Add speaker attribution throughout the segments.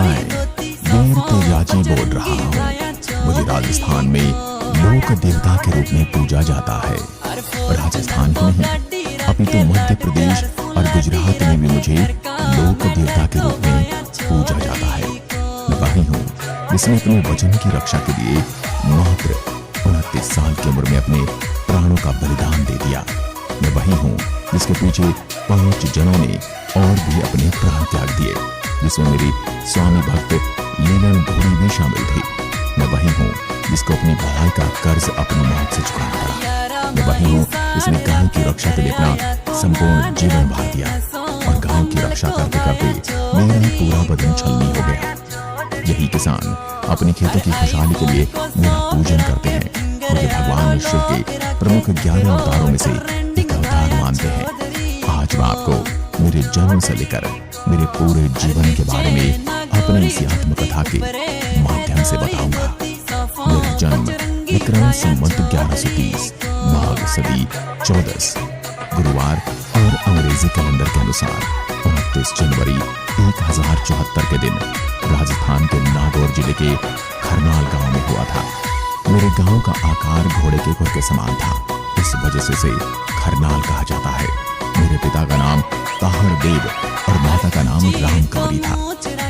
Speaker 1: मैं वीर तेजाजी बोल रहा हूँ। मुझे राजस्थान में लोक देवता के रूप में पूजा जाता है। राजस्थान ही नहीं अपितु मध्य प्रदेश और गुजरात में भी मुझे लोक देवता के रूप में पूजा जाता है। मैं वही हूँ जिसने अपने वचन की रक्षा के लिए मात्र 29 साल की उम्र में अपने प्राणों का बलिदान दे दिया। मैं वही हूँ जिसके पीछे 5 जनों ने और भी अपने प्राण त्याग दिए, जिसमें मेरी स्वामी भक्त लीलन भूरी भी शामिल थी। मैं वही हूँ जिसको अपनी भलाई का कर्ज अपनी मौत से चुकाना पड़ा। मैं वही हूँ जिसने गायों की रक्षा के लिए अपना संपूर्ण जीवन वार दिया और गायों की रक्षा करते करते मेरा पूरा बदन छलनी हो गया। यही किसान अपने खेतों की खुशहाली के लिए मेरा पूजन करते हैं। मुझे भगवान शिव के प्रमुख 11 अवतारों में से एक अवतार मानते हैं। आज मैं आपको मेरे जन्म से लेकर मेरे पूरे जीवन के बारे में अपनी इसी आत्मकथा के माध्यम से बताऊंगा। मेरा जन्म विक्रम संवत 1130 माघ सदी 14 गुरुवार और अंग्रेजी कैलेंडर के अनुसार 29 जनवरी 1074 के दिन राजस्थान के नागौर जिले के खरनाल गांव में हुआ था। मेरे गांव का आकार घोड़े के खुर के समान था, इस वजह से इसे खरनाल कहा जाता है। मेरे पिता का नाम ताहर देव और माता का नाम राम कंवरी था।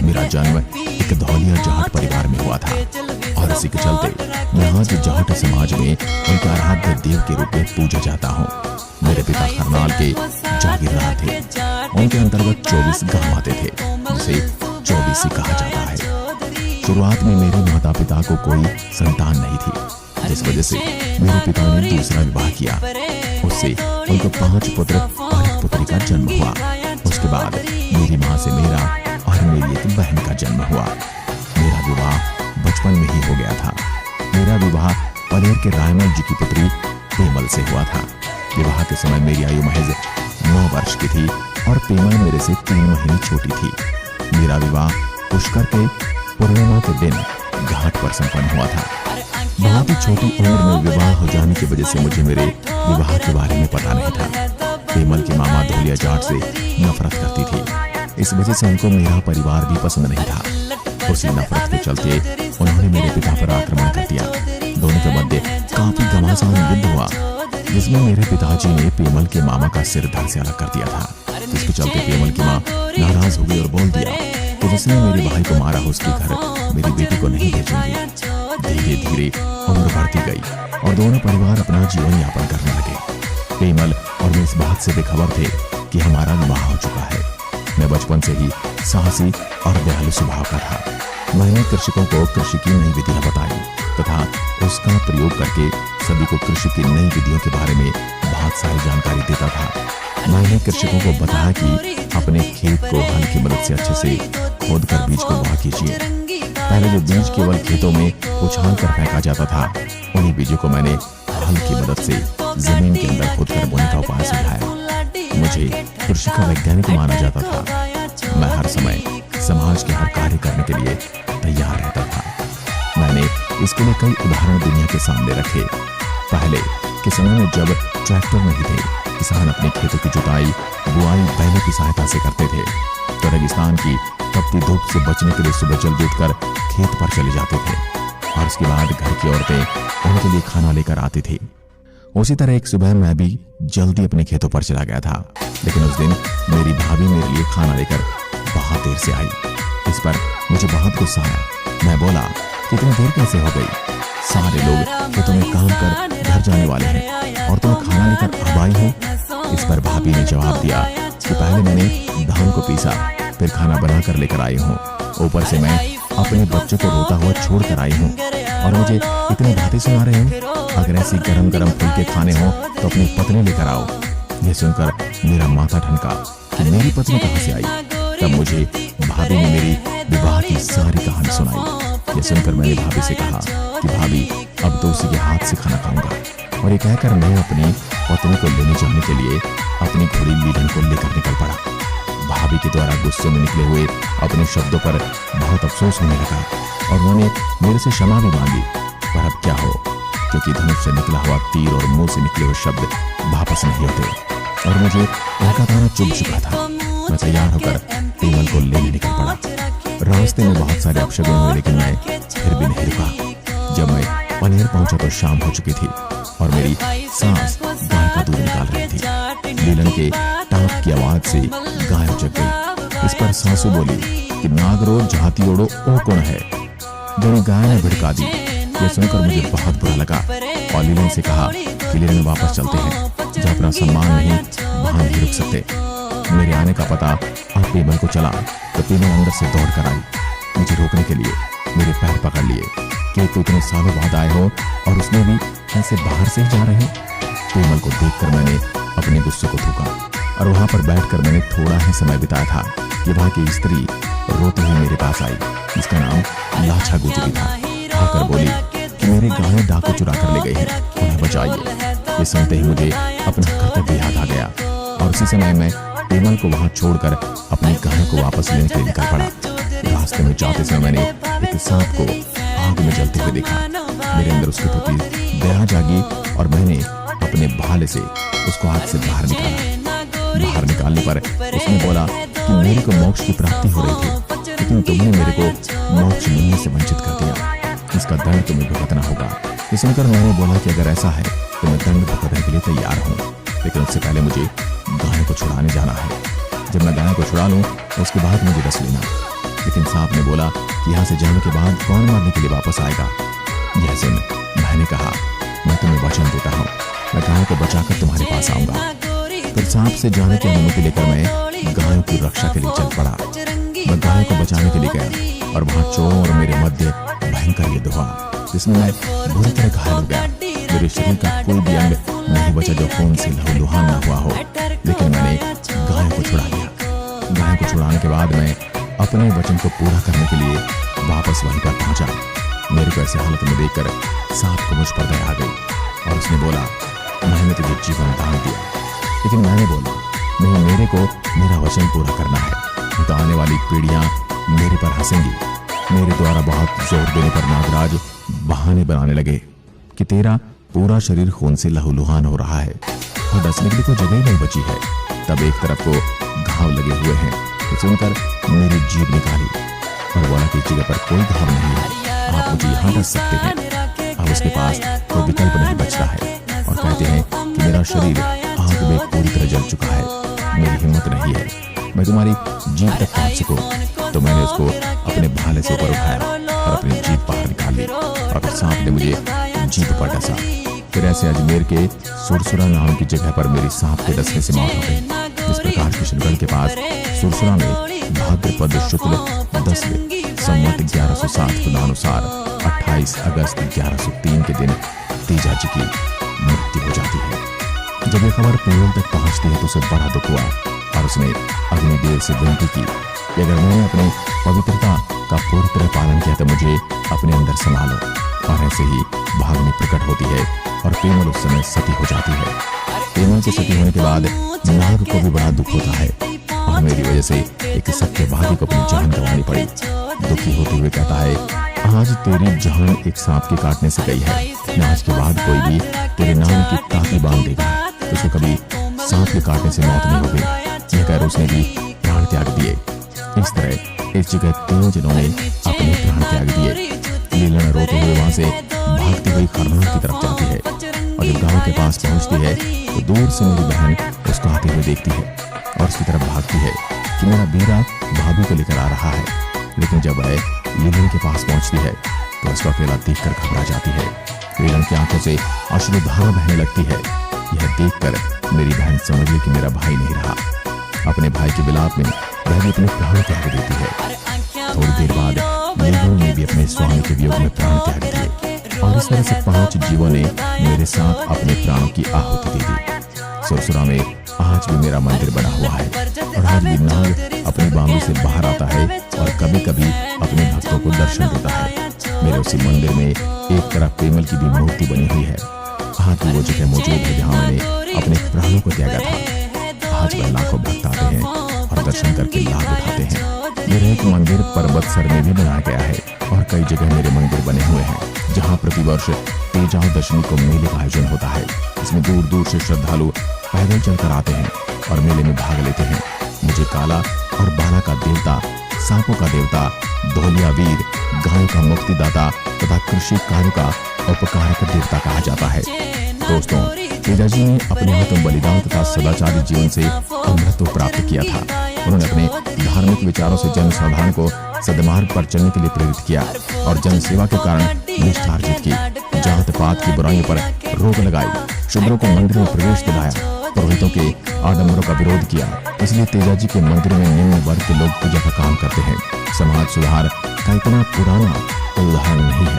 Speaker 1: मेरा जन्म एक धौलिया जाट परिवार में हुआ था और इसी के चलते मैं आज जाट समाज में उनके आराध्य देव के रूप में पूजा जाता हूँ। मेरे पिता खरनाल के जागीरदार थे। उनके अंतर्गत 24 गांव आते थे, जिसे 24 कहा जाता है। शुरुआत में मेरे माता पिता को कोई संतान नहीं थी, जिस वजह से मेरे पिता ने दूसरा विवाह किया। उससे उनको 5 पुत्र और एक पुत्री का जन्म हुआ। उसके बाद मेरी माँ से मेरा और मेरी एक बहन का जन्म हुआ। मेरा विवाह बचपन में ही हो गया था। मेरा विवाह पलेर के रायमल जी की पुत्री पेमल से हुआ था। विवाह के समय मेरी आयु महज 9 वर्ष की थी और पेमल मेरे से 3 महीने छोटी थी। मेरा विवाह पुष्कर के पूर्णिमा के दिन घाट पर संपन्न हुआ था। बहुत ही छोटी उम्र में विवाह हो जाने की वजह से मुझे मेरे विवाह के बारे में पता नहीं था। पेमल की मामा धौलिया जाट से नफरत करती थी, इस वजह से उनको मेरा परिवार भी पसंद नहीं था। उसी नफरत के चलते उन्होंने मेरे पिता पर आक्रमण कर दिया। दोनों के मध्य काफी घमासान युद्ध हुआ, जिसमें मेरे पिताजी ने पेमल के मामा का सिर धड़ से अलग कर दिया था। जिसके चलते पेमल की माँ नाराज हो गई और बोल दिया कि जिसने मेरे भाई को मारा हो उसके घर मेरी बेटी को नहीं भेजूंगी। धीरे धीरे उम्र बढ़ती गई और दोनों परिवार अपना जीवन यापन करने लगे। पेमल और मैं इस बात से बेखबर थे कि हमारा विवाह हो चुका है। मैं बचपन से ही साहसी और दयालु स्वभाव का था। मैंने कृषकों को कृषि की नई विधियां बताई तथा उसका प्रयोग करके सभी को कृषि की नई विधियों के बारे में बहुत सारी जानकारी देता था। मैंने कृषकों को बताया कि अपने खेत को हल की मदद से अच्छे से खोदकर बीज को बोआ कीजिए। पहले जो बीज केवल खेतों में उछाल कर फेंका जाता था, उन्हीं बीजों को मैंने हल की मदद से जमीन के अंदर खोदकर बोने का उपाय सुझाया। मुझे कृषि का वैज्ञानिक माना जाता था। मैं हर समय समाज के हर कार्य करने के लिए तैयार रहता था। मैंने इसके लिए कई उदाहरण दुनिया के सामने रखे। पहले के समय में जब ट्रैक्टर नहीं थे, किसान अपने खेतों की जुताई बुआई बैलों की सहायता से करते थे। तो रेगिस्तान की तपती धूप से बचने के लिए सुबह जल्दी उठकर खेत पर चले जाते थे और उसके बाद घर की औरतें उनके लिए खाना लेकर आती थी। उसी तरह एक सुबह मैं भी जल्दी अपने खेतों पर चला गया था, लेकिन उस दिन मेरी भाभी मेरे लिए खाना लेकर बहुत देर से आई। इस पर मुझे बहुत गुस्सा आया। मैं बोला कि इतनी देर कैसे हो गई? सारे लोग खेतों में काम कर घर जाने वाले हैं और तुम खाना लेकर अब आई हो। इस पर भाभी ने जवाब दिया कि पहले मैंने धान को पीसा, फिर खाना बनाकर लेकर आई हूँ। ऊपर से मैं अपने बच्चों को रोता हुआ छोड़ कर आई हूँ और मुझे इतनी बातें सुना रहे हो। अगर ऐसी गरम गरम फुलके खाने हो तो अपनी पत्नी लेकर आओ। यह सुनकर मेरा माथा ठनका कि मेरी पत्नी कहाँ से आई। तब मुझे भाभी ने मेरी विवाह की सारी कहानी सुनाई। यह सुनकर मैंने भाभी से कहा कि भाभी अब तो उसी के हाथ से खाना खाऊंगा। और ये कहकर मैं अपनी पत्नी को लेने जाने के लिए अपनी घोड़ी लीलन को लेकर निकल पड़ा। भाभी के द्वारा गुस्से में निकले हुए अपने शब्दों पर बहुत अफसोस होने लगा और उन्होंने मेरे से क्षमा भी मांगी। पर अब क्या हो, क्योंकि धनुष से निकला हुआ तीर और मुंह से निकले हुए शब्द वापस नहीं होते और मुझे उनका ताना चुभ चुका था। मैं तैयार होकर पेमल को लेने निकल पड़ा। रास्ते में बहुत सारे अपशगुन हुए, लेकिन मैं फिर भी नहीं रुका। जब मैं पनेर पहुंचा तो शाम हो चुकी थी और मेरी सास गाय का दूध निकाल रही थी। लीलन के टाप की आवाज से गाय जग गई। इस पर सासू बोली कि नागरो जाती ओढ़ो ओ कौन है। जड़ी गाय ने भिड़का दी। ये सुनकर मुझे बहुत बुरा लगा और लीलन से कहा कि लीलन वापस चलते हैं, जब अपना सम्मान नहीं वहां नहीं रुक सकते। मेरे आने का पता अब पेमल को चला तो पेमल अंदर से दौड़ कर आई। मुझे रोकने के लिए मेरे पैर पकड़ लिए कि तो इतने सालों बाद आए हो और उसमें भी ऐसे बाहर से ही जा रहे हो। पेमल को देखकर मैंने अपने गुस्से को थूका और वहां पर बैठकर मैंने थोड़ा ही समय बिताया था कि वहां की स्त्री रोते हुए मेरे पास आई, जिसका नाम लाछा गुजरी था। आकर बोली कि मेरे गाय डाकू चुरा कर ले गए हैं, उन्हें बचाइए। ये सुनते ही मुझे अपना कर्तव्य याद आ गया और उसी समय मैं पेमल को वहां छोड़कर अपनी गाय को वापस लेने के लिए निकल पड़ा। रास्ते में जाते समय मैंने एक सांप को आग में जलते हुए देखा। मेरे अंदर उसके प्रति दया जागी और मैंने अपने भाले से उसको आग से बाहर निकाला। बाहर निकालने पर उसने बोला कि मेरे को मोक्ष की प्राप्ति हो रही थी, लेकिन तुमने मेरे को मोक्ष मिलने से वंचित कर दिया। इसका दंड तुम्हें भुगतना होगा। ये सुनकर मैंने बोला कि अगर ऐसा है तो मैं दंड भुगतने के लिए तैयार हूँ, लेकिन उससे पहले मुझे गाय को छुड़ाने जाना है। जब मैं गाय को छुड़ा लूँ तो उसके बाद मुझे रस लेना। लेकिन सांप ने बोला कि यहाँ से जाने के बाद कौन मारने के लिए वापस आएगा। यह सुन मैंने कहा मैं तुम्हें वचन देता हूँ, मैं गाय को बचाकर तुम्हारे पास आऊंगा। फिर सांप से जाने की अनुमति लेकर मैं गायों की रक्षा के लिए चल पड़ा। मैं गाय को बचाने के लिए गया और वहां चोरों और मेरे मध्य भयंकर युद्ध हुआ, जिसमें मैं बुरी तरह घायल हो गया। मेरे शरीर का कोई भी अंग नहीं बचा जो खून से लहूलुहान न हुआ हो, लेकिन मैंने गाय को छुड़ा लिया। गाय को छुड़ाने के बाद मैं अपने वचन को पूरा करने के लिए वापस वहीं पर पहुंचा। मेरे को ऐसी हालत में देखकर सांप को मुझ पर दया आ गई और उसने बोला मैंने तुझे जीवन दान दिया, लेकिन मैंने बोला नहीं, मेरे को मेरा वचन पूरा करना है, तो आने वाली पीढ़ियां मेरे पर हंसेंगी। मेरे द्वारा बहुत जोर देने पर नागराज बहाने बनाने लगे कि तेरा पूरा शरीर खून से लहूलुहान हो रहा है और डसने के लिए कोई जगह नहीं बची है। तब एक तरफ को घाव लगे हुए हैं, तो सुनकर मेरी जीभ निकाली और बोला कि इस जगह पर कोई घाव नहीं है, आप मुझे यहाँ डस सकते हैं। अब उसके पास कोई विकल्प नहीं बचता है और कहते हैं कि मेरा शरीर आग में पूरी तरह जल चुका है, मेरी हिम्मत नहीं है मैं तुम्हारी जीभ तक पहुंच सकूं। तो मैंने उसको अपने भाले से ऊपर उठाया और अपनी जीभ बाहर निकाल ली और फिर सांप ने मुझे जीभ पर डसा। फिर ऐसे अजमेर के सुरसुरा नाम की जगह पर मेरी सांप के डसने से मौत हो गई। इस प्रकार किशनगढ़ के पास सुरसुरा में भाद्रपद शुक्ल 10 संवत 1107 तदनुसार 28 अगस्त 1103 के दिन तेजा जी की मृत्यु हो जाती है। जब ये खबर पेमल तक पहुंचती है तो उसे बड़ा दुख हुआ और उसने अग्निदेव से विनती की कि अगर मैंने अपनी पवित्रता का पूरी तरह पालन किया तो मुझे अपने अंदर संभालो। और ऐसे ही भाग्नि प्रकट होती है और पेमल उस समय सती हो जाती है। पेमल के सती होने के बाद नाग को भी बड़ा दुख होता है और मेरी वजह से एक सत्यभागी को अपनी जान गंवानी पड़ी। दुखी होते हुए कहता है आज तेरी जान एक सांप के काटने से गई है, आज के बाद कोई भी तेरे नाम की ताकी बांध देगा तो उसको कभी सांप के काटने से मौत नहीं होगी। यह कहकर उसने भी प्राण त्याग दिए। इस तरह इस जगह 3 जनों ने अपने प्राण त्याग दिए। लीलन रोते हुए वहां से भागती हुई खरनाल की तरफ जाती है और जब गांव के पास पहुंचती है तो दूर से मेरी बहन उसको आते हुए देखती है और उसकी तरफ भागती है कि मेरा बेरा भाभी को लेकर आ रहा है। लेकिन जब वह लीलन के पास पहुंचती है तो उसको अकेला देखकर घबरा जाती है। लीलन की आंखों से अश्रुधारा बहने लगती है। यह देखकर मेरी बहन समझ ली कि मेरा भाई नहीं रहा। अपने भाई के विलाप में वह भी अपने प्राण त्याग देती है। थोड़ी देर बाद लीलन ने भी अपने स्वामी के वियोग में प्राण त्याग दिए और इस तरह से 5 जीवों ने मेरे साथ अपने प्राणों की आहुति दे दी। सुरसुरा में आज भी मेरा मंदिर बना हुआ है और आज भी नाग अपनी बांगों से बाहर आता है और कभी कभी अपने भक्तों को दर्शन देता है। मेरे उसी मंदिर में एक तरफ पेमल की भी मूर्ति बनी हुई है। आज भी वो जगह मौजूद है जहाँ मैंने अपने प्राणों को त्यागा था। आज वह लाखों भक्त आते हैं और दर्शन करके लाभ उठाते हैं। मेरा एक मंदिर पर्वत सर में भी बनाया गया है और कई जगह मेरे मंदिर बने हुए हैं जहाँ प्रतिवर्ष तेजा दशमी को मेले का आयोजन होता है। इसमें दूर दूर से श्रद्धालु पैदल चलकर आते हैं और मेले में भाग लेते हैं। मुझे काला और बाला का देवता सांपों का देवता, धोलिया वीर, गायों का मुक्तिदाता तथा कृषि कार्यों का उपकारक देवता कहा जाता है। दोस्तों, तेजाजी ने अपने आत्म बलिदान तथा सदाचारी जीवन से अमृतत्व प्राप्त किया था। उन्होंने अपने धार्मिक विचारों से जनसाधारण को सद्मार्ग पर चलने के लिए प्रेरित किया और जन सेवा के कारण निष्ठा अर्जित की, जात पात की बुराइयों पर रोक लगाई, शूद्रों को मंदिर में प्रवेश दिलाया, पुरोहितों के आडंबरों का विरोध किया। इसलिए तेजाजी के मंदिर में निम्न वर्ग के लोग पूजा का काम करते हैं। समाज सुधार का इतना पुराना उदाहरण नहीं है।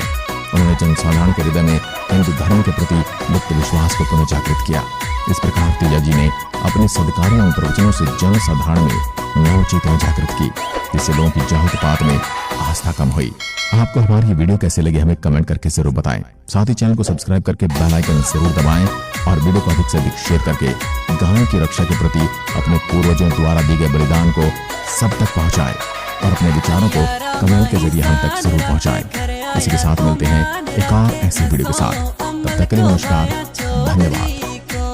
Speaker 1: उन्होंने जनसाधारण के हृदय में हिंदू धर्म के प्रति मुक्त विश्वास को पुनः जागृत किया। इस प्रकार तेजाजी ने अपने सद्कार्यों और प्रवचनों से जनसाधारण में नव चेतना जागृत की, जिससे लोगों की जात पात में आस्था कम हुई। आपको हमारी ये वीडियो कैसे लगी हमें कमेंट करके जरूर बताएं। साथ ही चैनल को सब्सक्राइब करके बेल आइकन जरूर दबाएं और वीडियो को अधिक से अधिक शेयर करके गायों की रक्षा के प्रति अपने पूर्वजों द्वारा दिए गए बलिदान को सब तक पहुंचाएं और अपने विचारों को कमेंट के जरिए हम तक जरूर पहुंचाएं। इसी के साथ मिलते हैं एक और ऐसी वीडियो के साथ। तब तक के लिए नमस्कार, धन्यवाद।